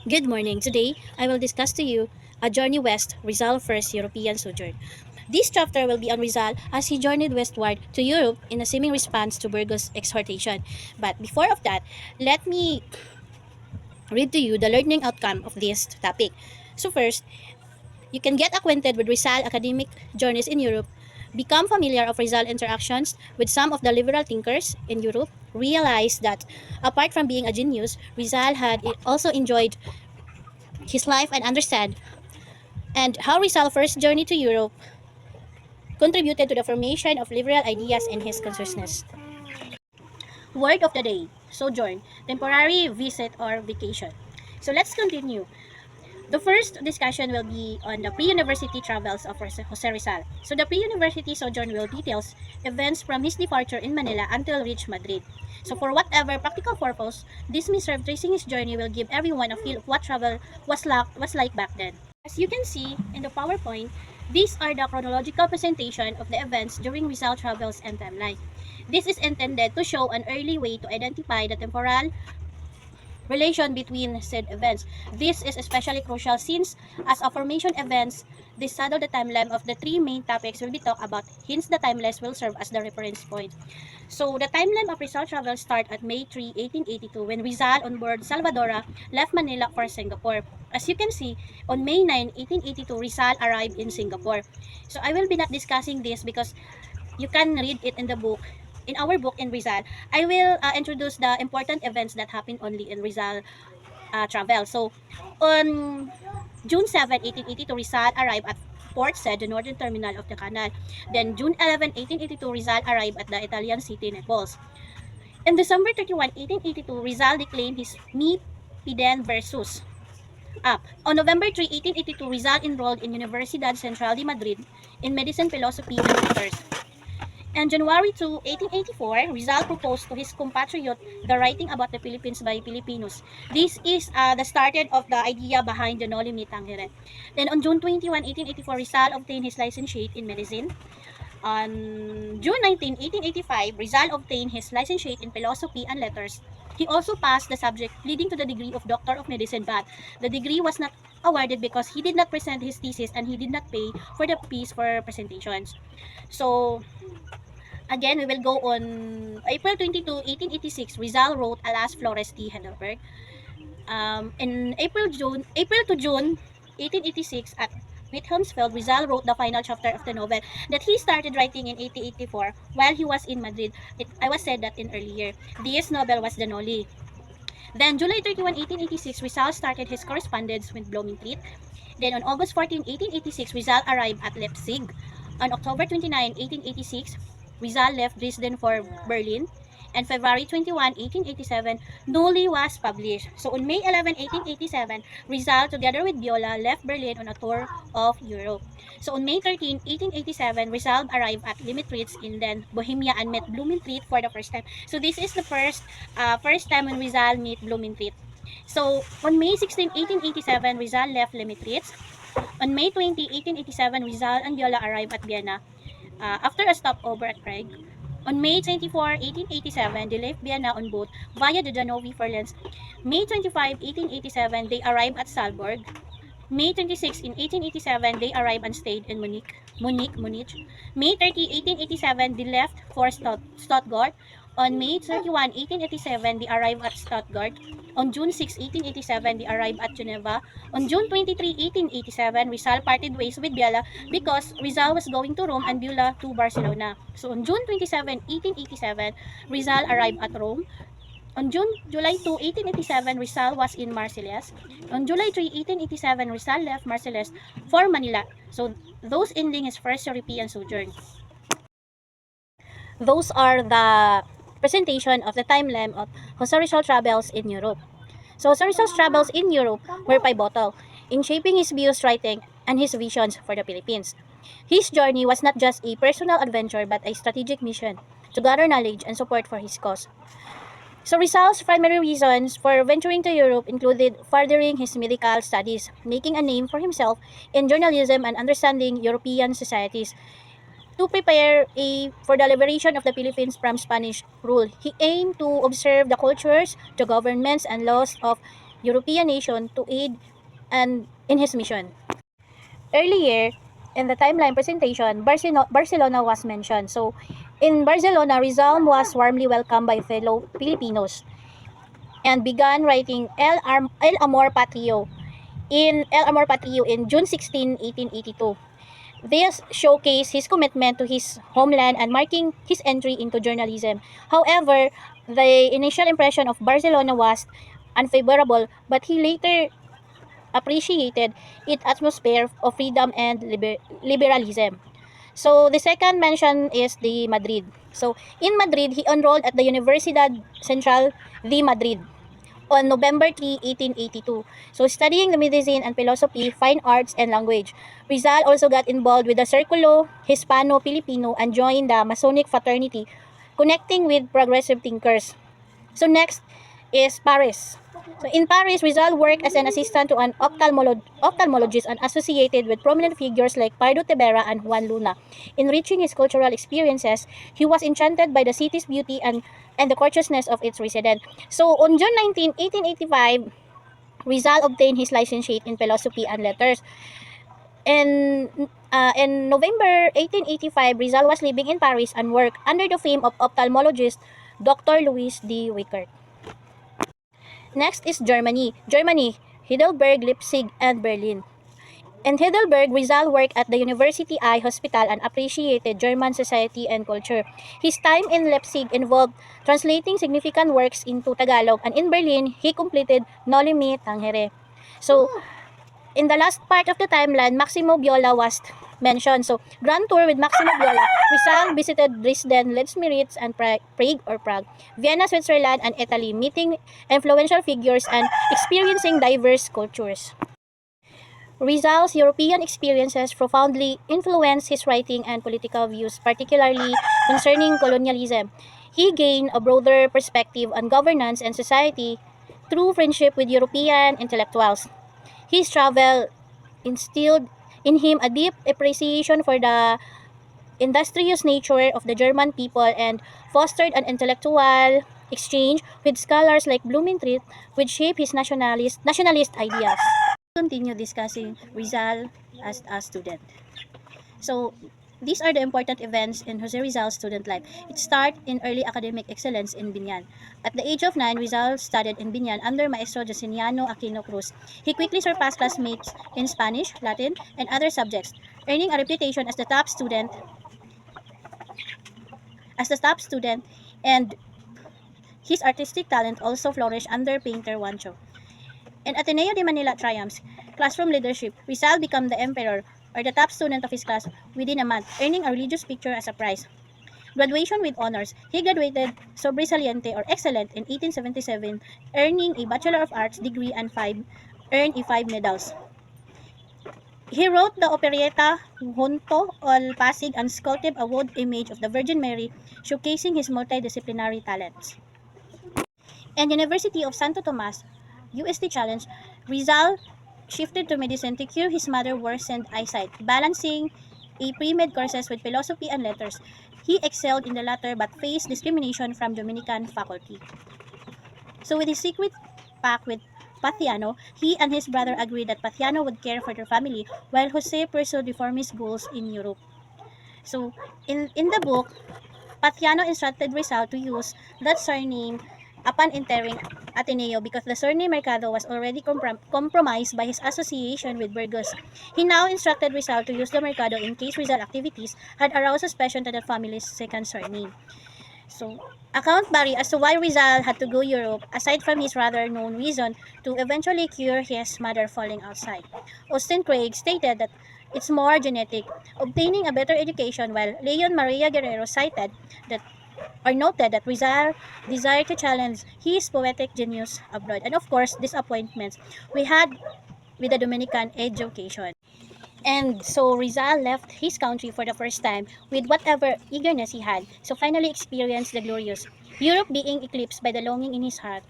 Good morning. Today, I will discuss to you A Journey West, Rizal First European Sojourn. This chapter will be on Rizal as he journeyed westward to Europe in a seeming response to Burgos' exhortation. But before of that, let me read to you the learning outcome of this topic. So first, you can get acquainted with Rizal academic journeys in Europe, become familiar of Rizal interactions with some of the liberal thinkers in Europe, realize that apart from being a genius, Rizal had also enjoyed his life and understand and how Rizal's first journey to Europe contributed to the formation of liberal ideas in his consciousness. Word of the day, sojourn, temporary visit or vacation. So let's continue. The first discussion will be on the pre-university travels of Jose Rizal. So the pre-university sojourn will details events from his departure in Manila until reach Madrid. So for whatever practical purpose, this may serve tracing his journey will give everyone a feel of what travel was like back then. As you can see in the PowerPoint, these are the chronological presentation of the events during Rizal travels and timeline. This is intended to show an early way to identify the temporal relation between said events. This is especially crucial since, as affirmation events, they saddle the timeline of the three main topics will be talked about, hence the timeless will serve as the reference point. So, the timeline of Rizal travel start at May 3, 1882 when Rizal on board Salvadora left Manila for Singapore. As you can see, on May 9, 1882, Rizal arrived in Singapore. So, I will be not discussing this because you can read it in the book. In our book in Rizal, I will introduce the important events that happened only in Rizal travel. So, on June 7, 1882, Rizal arrived at Port Said, the northern terminal of the canal. Then, June 11, 1882, Rizal arrived at the Italian city Naples. On December 31, 1882, Rizal declaimed his Mi Piden Versus. On November 3, 1882, Rizal enrolled in Universidad Central de Madrid in medicine, philosophy, and letters. On January 2, 1884, Rizal proposed to his compatriot the writing about the Philippines by Filipinos. This is the started of the idea behind the Noli Me Tangere. Then on June 21, 1884, Rizal obtained his licentiate in medicine. On June 19, 1885, Rizal obtained his licentiate in philosophy and letters. He also passed the subject, leading to the degree of Doctor of Medicine, but the degree was not awarded because he did not present his thesis and he did not pay for the fees for presentations. So, again, we will go on April 22, 1886. Rizal wrote Alas Flores T. Heidelberg. In April to June 1886 at Wilhelmsfeld, Rizal wrote the final chapter of the novel that he started writing in 1884 while he was in Madrid. I was said that in earlier. This novel was the Noli. Then July 31, 1886, Rizal started his correspondence with Blumentritt. Then on August 14, 1886, Rizal arrived at Leipzig. On October 29, 1886, Rizal left Dresden for Berlin. And February 21, 1887, Noli was published. So on May 11, 1887, Rizal, together with Viola, left Berlin on a tour of Europe. So on May 13, 1887, Rizal arrived at Limitritz in then Bohemia and met Blumentritt for the first time. So this is the first time when Rizal meet Blumentritt. So on May 16, 1887, Rizal left Limitritz. On May 20, 1887, Rizal and Viola arrived at Vienna after a stopover at Prague. On May 24, 1887, they left Vienna on boat via the Danube for Linz. May 25, 1887, they arrived at Salzburg. May 26, in 1887, they arrived and stayed in Munich. May 30, 1887, they left for Stuttgart. On May 31, 1887, they arrived at Stuttgart. On June 6, 1887, they arrived at Geneva. On June 23, 1887, Rizal parted ways with Biala because Rizal was going to Rome and Biala to Barcelona. So on June 27, 1887, Rizal arrived at Rome. On July 2, 1887, Rizal was in Marseilles. On July 3, 1887, Rizal left Marseilles for Manila. So those ending his first European sojourn. Those are the presentation of the timeline of Jose Rizal travels in Europe. So Jose Rizal's travels in Europe were pivotal in shaping his views, writing, and his visions for the Philippines. His journey was not just a personal adventure but a strategic mission to gather knowledge and support for his cause. So Rizal's primary reasons for venturing to Europe included furthering his medical studies, making a name for himself in journalism and understanding European societies. To prepare for the liberation of the Philippines from Spanish rule, he aimed to observe the cultures, the governments, and laws of European nation to aid and in his mission. Earlier, in the timeline presentation, Barcelona was mentioned. So, in Barcelona, Rizal was warmly welcomed by fellow Filipinos and began writing El Amor Patrio in June 16, 1882. This showcased his commitment to his homeland and marking his entry into journalism. However, the initial impression of Barcelona was unfavorable, but he later appreciated its atmosphere of freedom and liberalism. So the second mention is the Madrid. So in Madrid, he enrolled at the Universidad Central de Madrid on November 3, 1882. So studying the medicine and philosophy, fine arts, and language. Rizal also got involved with the Circulo Hispano-Filipino and joined the Masonic fraternity, connecting with progressive thinkers. So next is Paris. So in Paris, Rizal worked as an assistant to an ophthalmologist and associated with prominent figures like Pardo Tebera and Juan Luna. Enriching his cultural experiences, he was enchanted by the city's beauty and the courteousness of its residents. So on June 19, 1885, Rizal obtained his licentiate in philosophy and letters. In November 1885, Rizal was living in Paris and worked under the fame of ophthalmologist Dr. Louis D. Wickert. Next is Germany. Germany, Heidelberg, Leipzig, and Berlin. In Heidelberg, Rizal worked at the University Eye Hospital and appreciated German society and culture. His time in Leipzig involved translating significant works into Tagalog, and in Berlin, he completed Noli Me Tangere. So, in the last part of the timeline, Maximo Viola was mentioned. So, grand tour with Maximo Viola. Rizal visited Dresden, Leipzig, and Prague, Vienna, Switzerland, and Italy, meeting influential figures and experiencing diverse cultures. Rizal's European experiences profoundly influenced his writing and political views, particularly concerning colonialism. He gained a broader perspective on governance and society through friendship with European intellectuals. His travel instilled in him a deep appreciation for the industrious nature of the German people and fostered an intellectual exchange with scholars like Blumentritt, which shaped his nationalist ideas. Continue discussing Rizal as a student. So, these are the important events in Jose Rizal's student life. It started in early academic excellence in Binyan. At the age of 9, Rizal studied in Binyan under Maestro Justiniano Aquino Cruz. He quickly surpassed classmates in Spanish, Latin, and other subjects, earning a reputation as the top student, and his artistic talent also flourished under painter Juancho. In Ateneo de Manila triumphs, classroom leadership, Rizal became the emperor or the top student of his class within a month, earning a religious picture as a prize. Graduation with honors. He graduated sobresaliente or excellent in 1877, earning a Bachelor of Arts degree and earned five medals. He wrote the operetta Junto al Pasig and sculpted a wood image of the Virgin Mary, showcasing his multidisciplinary talents. And University of Santo Tomas, UST Challenge, Rizal shifted to medicine to cure his mother's worsened eyesight, balancing a pre-med courses with philosophy and letters. He excelled in the latter but faced discrimination from Dominican faculty. So with his secret pact with Pathiano, he and his brother agreed that Pathiano would care for their family while Jose pursued reformist goals in Europe. So in the book, Patiano instructed Rizal to use that surname upon entering Ateneo because the surname Mercado was already compromised by his association with Burgos. He now instructed Rizal to use the Mercado in case Rizal activities had aroused suspicion to the family's second surname. So, account vary as to why Rizal had to go Europe aside from his rather known reason to eventually cure his mother falling outside. Austin Craig stated that it's more genetic, obtaining a better education, while Leon Maria Guerrero cited that or noted that Rizal desired to challenge his poetic genius abroad. And of course, disappointments we had with the Dominican education. And so Rizal left his country for the first time with whatever eagerness he had, so finally experienced the glorious Europe, being eclipsed by the longing in his heart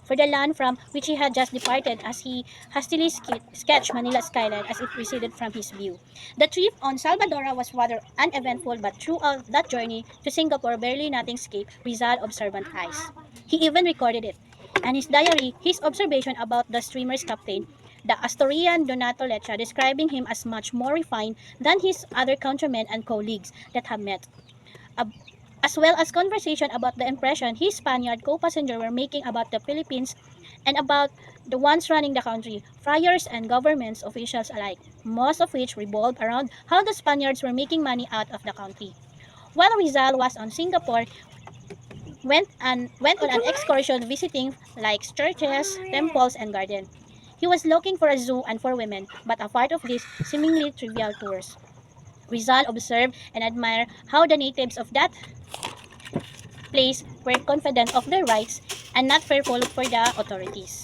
for the land from which he had just departed as he hastily sketched Manila's skyline as it receded from his view. The trip on Salvadora was rather uneventful, but throughout that journey to Singapore barely nothing escaped Rizal's observant eyes. He even recorded it. and his diary his observation about the streamer's captain, the Asturian Donato Lecha, describing him as much more refined than his other countrymen and colleagues that have met. Ab- as well as conversation about the impression his Spaniard co-passenger were making about the Philippines and about the ones running the country, friars and government officials alike, most of which revolved around how the Spaniards were making money out of the country. While Rizal was on Singapore, went on an excursion visiting like churches, temples, and gardens. He was looking for a zoo and for women, but a part of these seemingly trivial tours. Rizal observed and admired how the natives of that place were confident of their rights and not fearful for the authorities.